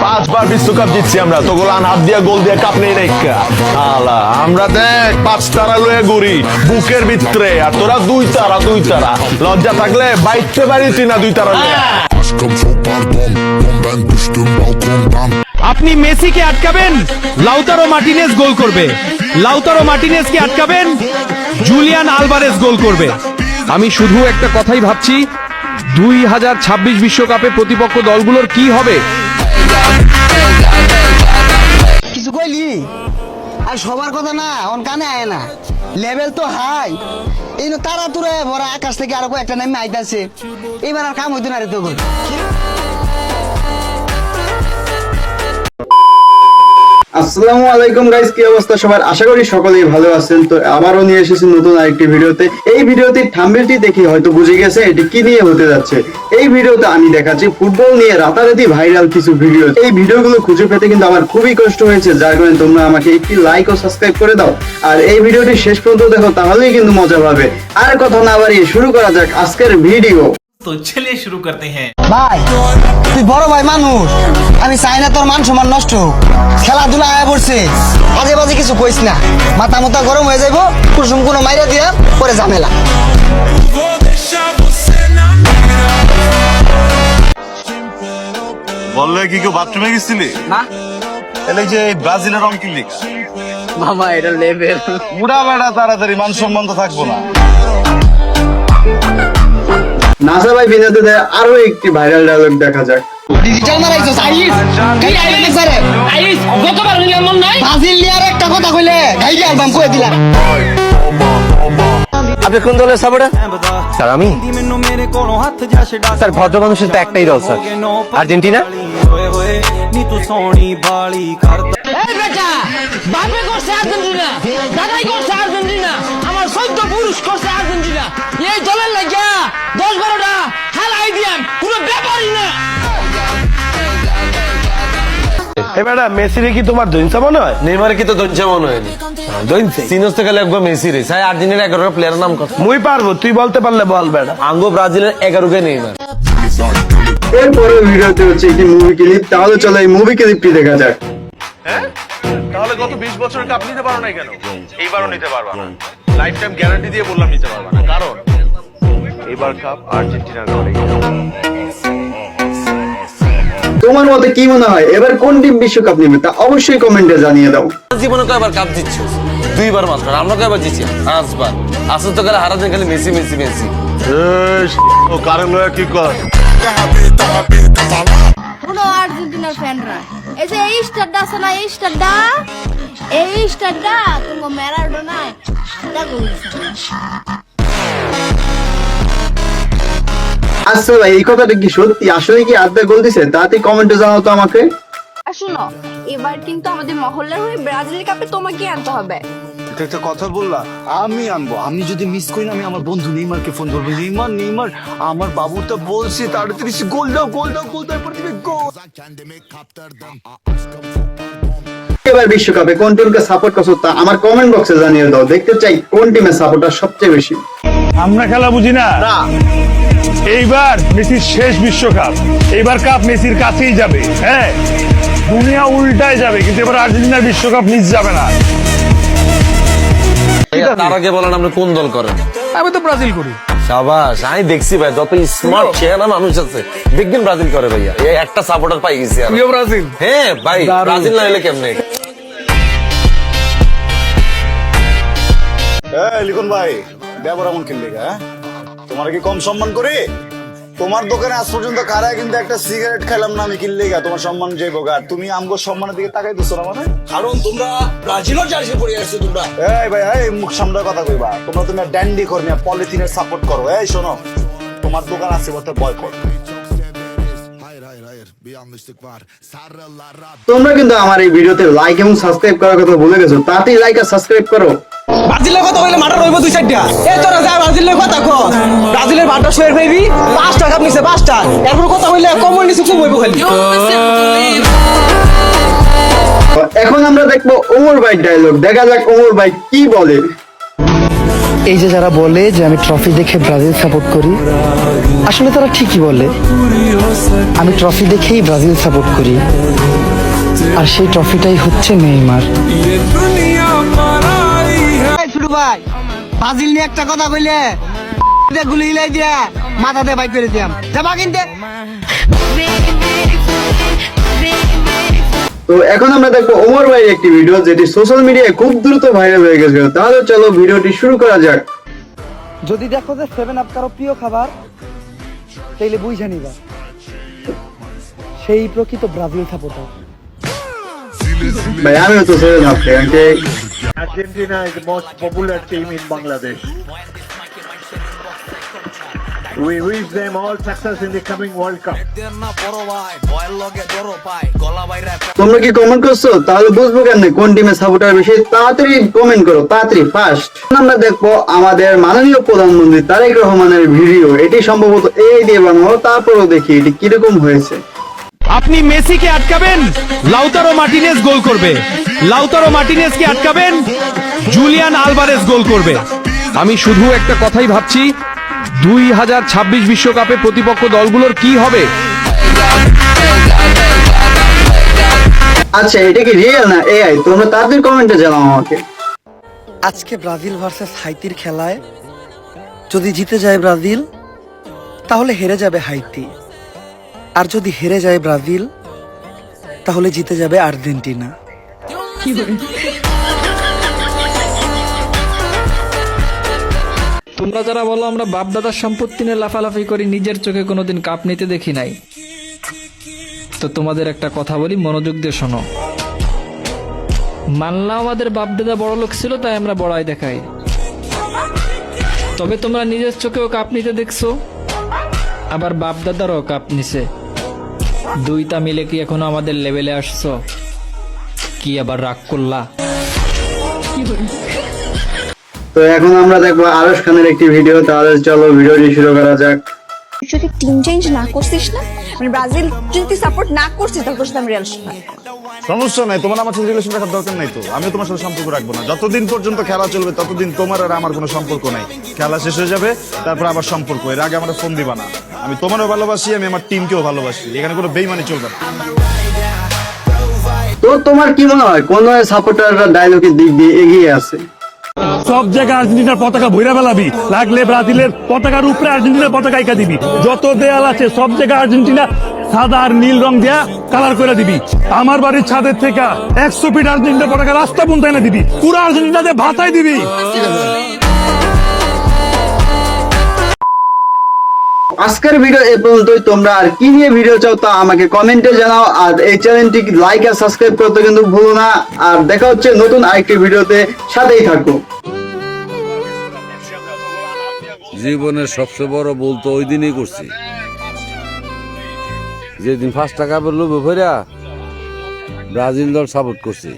5বার বিশ্বকাপ জিতছি আমরা, তো গোলান হাত দিয়া গোল দিয়ে কাপ নেই রেখা আলা আমরা দেখ 5 তারা লয়ে ঘুরি বুকের ভিতরে, আর তোরা 2 তারা লজ্জা থাকলে বাইতে পারিস না 2 তারা লয়ে। আপনি মেসিকে আটকাবেন, লাউতারো মার্টিনেজ গোল করবে। লাউতারো মার্টিনেজকে আটকাবেন, জুলিয়ান আলভারেজ গোল করবে। আমি শুধু একটা কথাই ভাবছি, 2026 বিশ্বকাপে প্রতিপক্ষ দলগুলোর কি হবে। কিছু কইলি আর সবার কথা না অন কানে আয় না, লেভেল তো হাই। এই তারা তুরে ভরা আকাশ থেকে আরো একটা নামে আইতাছে, এবার আর কাম হইতো না রে তো। আসসালামু আলাইকুম গাইস, কি অবস্থা সবার? আশা করি সকলেই ভালো আছেন। তো আবারও নিয়ে এসেছি নতুন আরেকটি ভিডিওতে। এই ভিডিওতে থাম্বনেলটি দেখে হয়তো বুঝে গেছে এটি কি নিয়ে হতে যাচ্ছে। এই ভিডিওতে আমি দেখাচ্ছি ফুটবল নিয়ে রাতারাতি ভাইরাল কিছু ভিডিও। এই ভিডিওগুলো খুঁজে পেতে কিন্তু আমার খুবই কষ্ট হয়েছে, যার কারণে তোমরা আমাকে একটি লাইক ও সাবস্ক্রাইব করে দাও, আর এই ভিডিওটি শেষ পর্যন্ত দেখো, তাহলেই কিন্তু মজা পাবে। আর কথা না বাড়িয়ে শুরু করা যাক আজকের ভিডিও। तो चलिए शुरू करते हैं। ভাই তুই বড় ভাই মানুষ, আমি চাই না তোর মান সম্মান নষ্ট হোক। খেলাধুলা আয়া পড়ছে, আজে বাজে কিছু কইস না, মাথা মাথা গরম হয়ে যাইবো, কুসুম কোনো মাইরা দিয়া পরে ঝামেলা। বললে কি কেউ বাথরুমে গেছিলি না এলে যে ব্রাজিলের রং কিনলি মামা, এটা লেভেল। পুরা বেড়া তাড়াতাড়ি মান সম্মান তো থাকবো না। নাসা ভাই বিনোদে দেয় আরো একটি ভাইরাল ডায়লগ দেখা যাক। ডিজিটাল মারাইছো আইস, কি আইস করে আইস গতবার নিলাম মন নাই, ব্রাজিল নিয়ার একটা কথা কইলে গাইলে অ্যালবাম কই দিলা। আপনি কোন দলের সাপোর্টার? স্যার আমি স্যার ভদ্র মানুষের তো একটাই দল স্যার, আর্জেন্টিনা। এই বেটা, বাপে করছে আর্জেন্টিনা, দাদাই করছে আর্জেন্টিনা, আমার 14 পুরুষ করছে আর্জেন্টিনা। এই দলের লাগিয়া 10-12টা খেলাই দিয়াম, কোনো ব্যাপারই না। এবারে মেসিরে কি তোমার দইনসা মনে হয়? নেইমার কি তো দঞ্চা মনে হয়নি, দইনসে সিনোস থেকে লাগবে মেসি রে। স্যার আর্জেন্টিনার 11 প্লেয়ারের নাম কত? মুই পারবো, তুই বলতে পারলে বল বেটা। আঙ্গো ব্রাজিলের 11 কে নেইমার। এরপরে ভিডিওতে হচ্ছে একটি মুভি ক্লিপ, তাহলে চলো এই মুভি ক্লিপটি দেখা যাক। তাহলে গত 20 বছর কাপ নিতে পারো না কেন? এইবারও নিতে পারবা না। লাইফ টাইম গ্যারান্টি দিয়ে বললাম নিতে পারবা না, কারণ এবার কাপ আর্জেন্টিনার ঘরে। তোমার মতে কি মনে হয় এবার কোন টিম বিশ্বকাপ নেবে, তা অবশ্যই কমেন্টে জানিয়ে দাও। জীবনে কয়বার কাপ জিতছো? 2 বার মাত্র। আমরা কয়বার জিতছি? 5 বার। আসলে তো গেলে হারাদিন খালি মেসি মেসি মেসি। ও কারণ লয়া কি কর? পুরো আর্জেন্টিনার ফ্যানরা এই যে এই স্টারটা আছে না, এই স্টারটা তুমি ম্যারাডোনা এটা বলছো। আচ্ছা ভাই, এই কথাটা কি সত্যি? আসলে কি আড্ডা গোল দিছে? তাড়াতাড়ি কমেন্টে জানাও তো আমাকে। শুনো, এবার কিন্তু আমাদের মহল্লার হয়ে ব্রাজিল কাপে তোমাকে আনতে হবে। এটা একটা কথা বললা, আমি আনবো। আমি যদি মিস করি না, আমি আমার বন্ধু নেইমারকে ফোন করবো। নেইমার আমার বাবুটা বলছে তাড়াতাড়ি গোল দাও, তারপর দিবে গোল। এবার বিশ্বকাপে কোন টিমকে সাপোর্ট করছো তা আমার কমেন্ট বক্সে জানিয়ে দাও। দেখতে চাই কোন টিমের সাপোর্টার সবচেয়ে বেশি। আমরা খেলা বুঝি না। এইবার মেসির শেষ বিশ্বকাপ, এইবার কাপ মেসির কাছেই যাবে। হ্যাঁ, দুনিয়া উল্টায় যাবে, কিন্তু এবার আর্জেন্টিনার বিশ্বকাপ মিস যাবে না। তার আগে বলেন আপনি কোন দল করেন? আমি তো ব্রাজিল করি। শাবাশ, আমি দেখছি ভাই, যত স্মার্ট চেহারা মানুষ আছে দেখবেন ব্রাজিল করে ভাইয়া। এই একটা সাপোর্টার পাই গেছি আমি। তুইও ব্রাজিল? হ্যাঁ ভাই, ব্রাজিল না হলে কেমনে? লিখন ভাই, ব্যবহার এমন কিনলে তোমার কি কম সম্মান করে? তোমার দোকানে আজ পর্যন্ত কারায় কিন্তু একটা সিগারেট খেলাম না আমি কিনলে তোমার সম্মান যে বোগার। তুমি আমগো সম্মানের দিকে তাকাই দিচ্ছ না মানে? কারণ তোমরা ব্রাজিলের জার্সি পরে আসছো তোমরা। এই ভাই, এই মুখ সামনে কথা কইবা। তোমরা তুমি ড্যান্ডি কর্মী পলিথিনের সাপোর্ট করো। এই শোনো, তোমার দোকান আছে বলতে বয়কট। তোমরা কিন্তু আমার এই ভিডিওতে লাইক এবং সাবস্ক্রাইব করার কথা ভুলে গেছো, তাড়াতাড়ি লাইক আর সাবস্ক্রাইব করো। ব্রাজিলের কথা বলে মাঠে রইব 2-4টা। এই তোরা যা ব্রাজিলের কথা কর। ব্রাজিলের ভাটা শোয়ের বেবি 5টা কাপ নিছে, 5টা। এরপর কথা বললে কমন নিছে, খুব হইব খালি। এখন আমরা দেখবো ওমর ভাই ডায়লগ। দেখা যাক ওমর ভাই কি বলে। এই যে যারা বলে যে আমি ট্রফি দেখে ব্রাজিল সাপোর্ট করি, আসলে তারা ঠিকই বলে। আমি ট্রফি দেখেই ব্রাজিল সাপোর্ট করি, আর সেই ট্রফিটাই হচ্ছে নেইমার। ছোট ভাই, ব্রাজিল নিয়ে একটা কথা কইলে গুলি হিলাই দিয়া মাথাতে বাইক করে দিয়াম, যাবা কিনতে। তো এখন আমরা দেখবো ওমর ভাইয়ের একটি ভিডিও যেটি সোশ্যাল মিডিয়ায় খুব দ্রুত ভাইরাল হয়ে গেছে। তাহলে চলো ভিডিওটি শুরু করা যাক। যদি দেখো যে 7 আপ কারো প্রিয় খাবার, তাইলে বুঝা নিবা সেই প্রকৃত ব্রাজিল সাপোর্টার। ভাই আমিও তো seven up Argentina is the most popular team in Bangladesh. We wish them all success in the coming World Cup. তোমরা কি কমেন্ট করছো? তাহলে বুঝবো কেমনে কোন টিমের সাপোর্টার বেশি? তাড়াতাড়ি কমেন্ট করো, তাড়াতাড়ি ফার্স্ট। আমরা দেখবো আমাদের মাননীয় প্রধানমন্ত্রী তারেক রহমানের ভিডিও। এটি সম্ভবত এই দিয়ে বানানো, তারপরও দেখি এটি কিরকম হয়েছে। আপনি মেসিকে আটকাবেন, লাউতারো মার্টিনেজ গোল করবে। লাউতারো মার্টিনেজকে আটকাবেন, জুলিয়ান আলভারেজ গোল করবে। আমি শুধু একটা কথাই ভাবছি, 2026 বিশ্বকাপে প্রতিপক্ষ দলগুলোর কি হবে। আচ্ছা, এটা কি রিয়েল না এআই? তোমরা তাদের কমেন্টে জানাও আমাকে। আজকে ব্রাজিল ভার্সেস হাইতির খেলায় যদি জিতে যায় ব্রাজিল, তাহলে হেরে যাবে হাইতি। আর যদি হেরে যায় ব্রাজিল, তাহলে জিতে যাবে আর্জেন্টিনা। তোমরা যারা বলো আমরা বাপ দাদার সম্পত্তি নিয়ে লাফালাফি করি, নিজের চোখে কোনোদিন কাপ নিতে দেখি নাই, তো তোমাদের একটা কথা বলি, মনোযোগ দিয়ে শোনো। মানলাম আমাদের বাপ দাদা বড় লোক ছিল, তাই আমরা বড়াই দেখাই, তবে তোমরা নিজের চোখেও কাপ নিতে দেখছো, আবার বাপ দাদারও কাপ নিছে। দুইটা মিলে কি এখনো আমাদের লেভেলে আসছো? কি আবার রাগ করলা? তো এখন আমরা দেখবো আরশ খানের একটি ভিডিও। তাহলে চলো ভিডিওটি শুরু করা যাক। যদি টিম চেঞ্জ না করছিস না, মানে ব্রাজিল যদি সাপোর্ট না করছিস, তাহলে তোর সাথে আমি রিয়াল সমস্যা নাই, তোমার আমার সাথে রিলেশন রাখার দরকার নাই। তো আমিও তোমার সাথে সম্পর্ক রাখবো না। যতদিন পর্যন্ত খেলা চলবে ততদিন তোমার আর আমার কোনো সম্পর্ক নাই। খেলা শেষ হয়ে যাবে, তারপর আবার সম্পর্ক। এর আগে আমার ফোন দিবা না। আমি তোমারও ভালোবাসি, আমি আমার টিমকেও ভালোবাসি। এখানে কোনো বেইমানি চলবে না। তো তোমার কি মনে হয় কোন সাপোর্টাররা ডায়লগের দিক দিয়ে এগিয়ে আছে? সব জায়গায় আর্জেন্টিনার পতাকা ভইরা ফেলাবি, লাগলে ব্রাজিলের পতাকার উপরে আর্জেন্টিনার পতাকা এঁকা দিবি। যত দেয়াল আছে সব জায়গায় আর্জেন্টিনা সাদা আর নীল রং দেয়া কালার করে দিবি। আমার বাড়ির ছাদের থেকে 100 ফিট আর্জেন্টিনার পতাকা রাস্তা পর্যন্ত এনে দিবি, পুরো আর্জেন্টিনাতে ভাতাই দিবি। আজকের ভিডিও এ পর্যন্তই। তোমরা আর কি নিয়ে ভিডিও চাও তা আমাকে কমেন্টে জানাও। আর এই চ্যানেলটি লাইক আর সাবস্ক্রাইব করতে কিন্তু ভুলো না। আর দেখা হচ্ছে নতুন আরেকটি ভিডিওতে, সাথেই থাকো। জীবনের সবচেয়ে বড় ভুল তো ওই দিনই করছি, যেদিন 5 টাকা লোভে ভরা ব্রাজিল দল সাপোর্ট করছি।